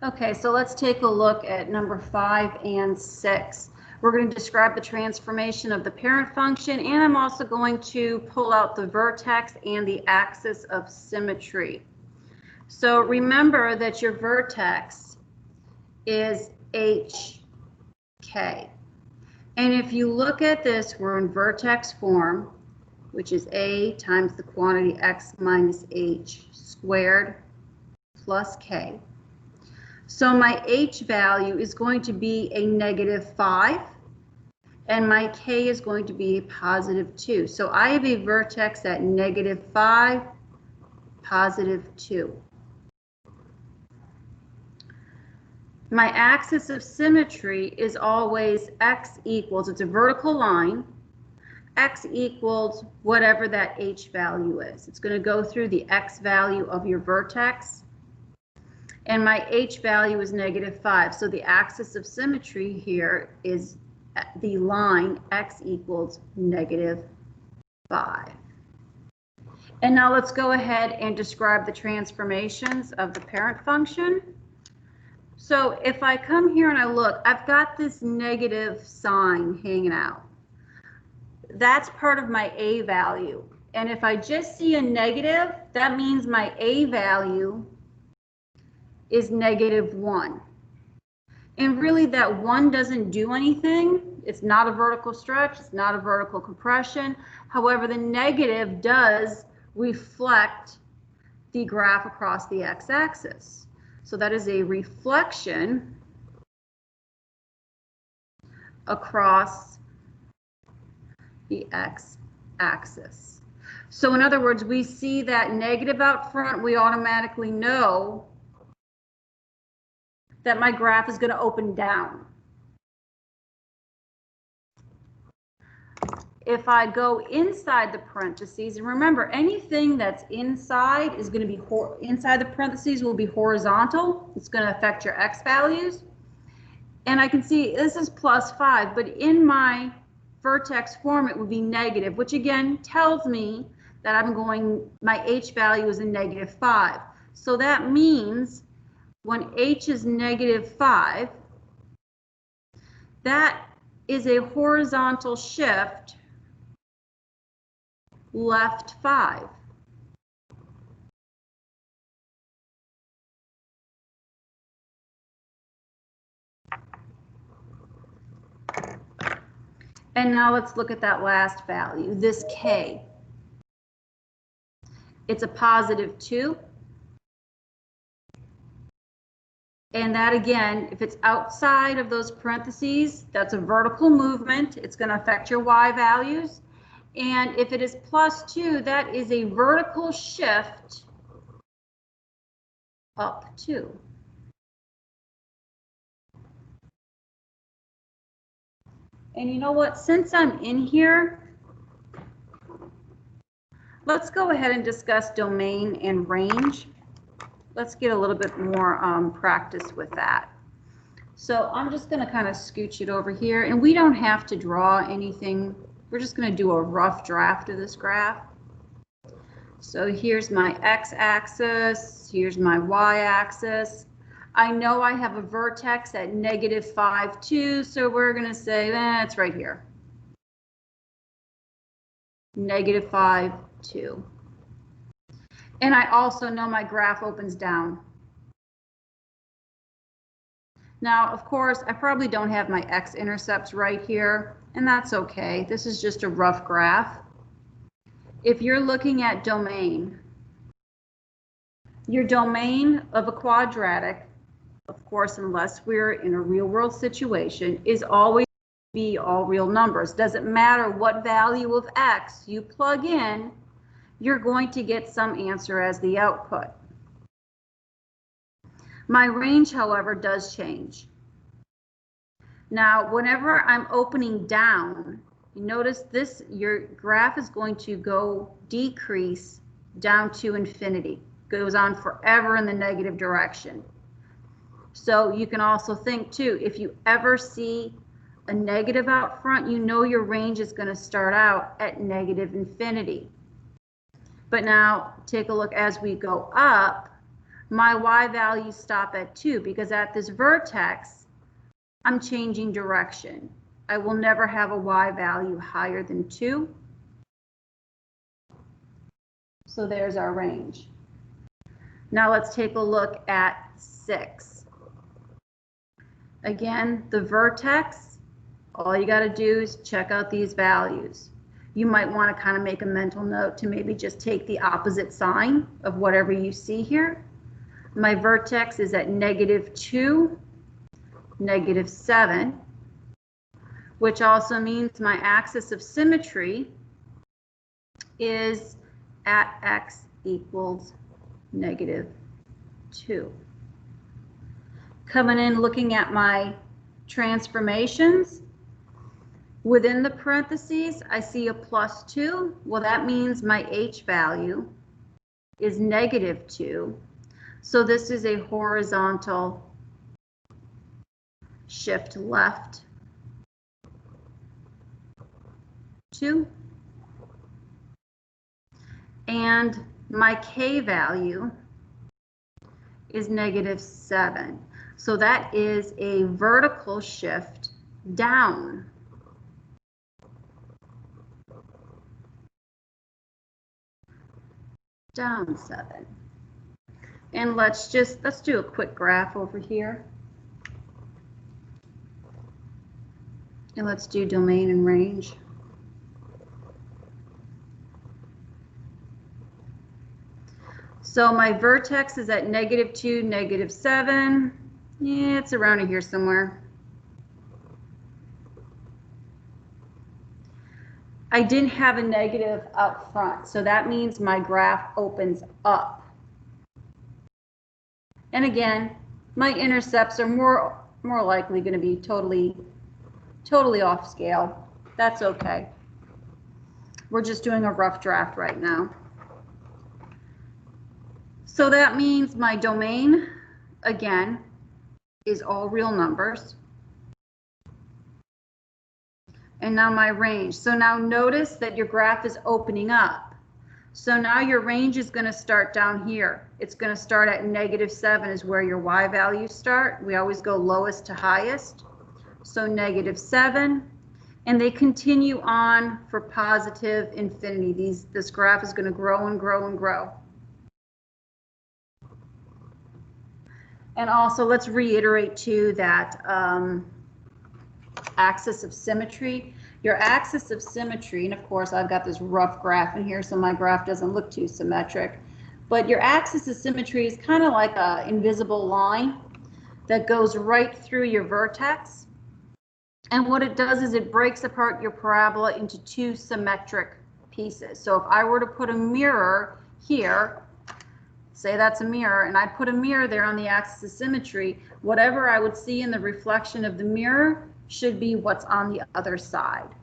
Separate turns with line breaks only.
Okay, so let's take a look at number 5 and 6. We're going to describe the transformation of the parent function, and I'm also going to pull out the vertex and the axis of symmetry. So remember that your vertex is HK. And if you look at this, we're in vertex form, which is A times the quantity X minus H squared plus K. So my H value is going to be a -5, and my K is going to be a +2. So I have a vertex at -5, +2. My axis of symmetry is always X equals, it's a vertical line, X equals whatever that H value is. It's going to go through the X value of your vertex, and my H value is -5. So the axis of symmetry here is the line X equals -5. And now let's go ahead and describe the transformations of the parent function. So if I come here and I look, I've got this negative sign hanging out. That's part of my A value. And if I just see a negative, that means my A value is -1. And really that 1 doesn't do anything. It's not a vertical stretch, it's not a vertical compression. However, the negative does reflect the graph across the x-axis. So that is a reflection across the x-axis. So in other words, we see that negative out front, we automatically know that my graph is going to open down. If I go inside the parentheses, and remember, anything that's inside is going to be inside the parentheses will be horizontal. It's going to affect your x values. And I can see this is +5, but in my vertex form, it would be negative, which again tells me that my H value is a -5. So that means when H is -5, that is a horizontal shift left 5. And now let's look at that last value, this K. It's a +2. And that again, if it's outside of those parentheses, that's a vertical movement. It's going to affect your Y values. And if it is +2, that is a vertical shift up 2. And you know what, since I'm in here, let's go ahead and discuss domain and range. Let's get a little bit more practice with that. So I'm just going to kind of scooch it over here, and we don't have to draw anything. We're just going to do a rough draft of this graph. So here's my x-axis, here's my y-axis. I know I have a vertex at -5, 2, so we're going to say it's right here. -5, 2. And I also know my graph opens down. Now, of course, I probably don't have my x-intercepts right here, and that's okay. This is just a rough graph. If you're looking at domain, your domain of a quadratic, of course, unless we're in a real world situation, is always be all real numbers. Doesn't matter what value of x you plug in, you're going to get some answer as the output. My range, however, does change. Now, whenever I'm opening down, you notice this, your graph is going to decrease down to infinity. Goes on forever in the negative direction. So you can also think too, if you ever see a negative out front, you know your range is going to start out at -infinity. But now take a look as we go up, My y values stop at 2 because at this vertex, I'm changing direction. I will never have a y value higher than 2. So there's our range. Now let's take a look at 6. Again, the vertex, all you got to do is check out these values. You might want to kind of make a mental note to maybe just take the opposite sign of whatever you see here. My vertex is at -2, -7, which also means my axis of symmetry is at x equals -2. Coming in, looking at my transformations, within the parentheses, I see a +2. Well, that means my h value is -2. So this is a horizontal shift left 2. And my k value is -7. So that is a vertical shift down. Down 7. And let's do a quick graph over here. And let's do domain and range. So my vertex is at -2, -7. Yeah, it's around here somewhere. I didn't have a negative up front, so that means my graph opens up. And again, my intercepts are more likely going to be totally off scale. That's okay. We're just doing a rough draft right now. So that means my domain, again, is all real numbers. And now my range. So now notice that your graph is opening up. So now your range is going to start down here. It's going to start at -7 is where your y values start. We always go lowest to highest. So -7. And they continue on for positive infinity. This graph is going to grow and grow and grow. And also, let's reiterate too that axis of symmetry. Your axis of symmetry, and of course I've got this rough graph in here so my graph doesn't look too symmetric, but your axis of symmetry is kind of like an invisible line that goes right through your vertex. And what it does is it breaks apart your parabola into 2 symmetric pieces. So if I were to put a mirror here, say that's a mirror, and I put a mirror there on the axis of symmetry, whatever I would see in the reflection of the mirror should be what's on the other side.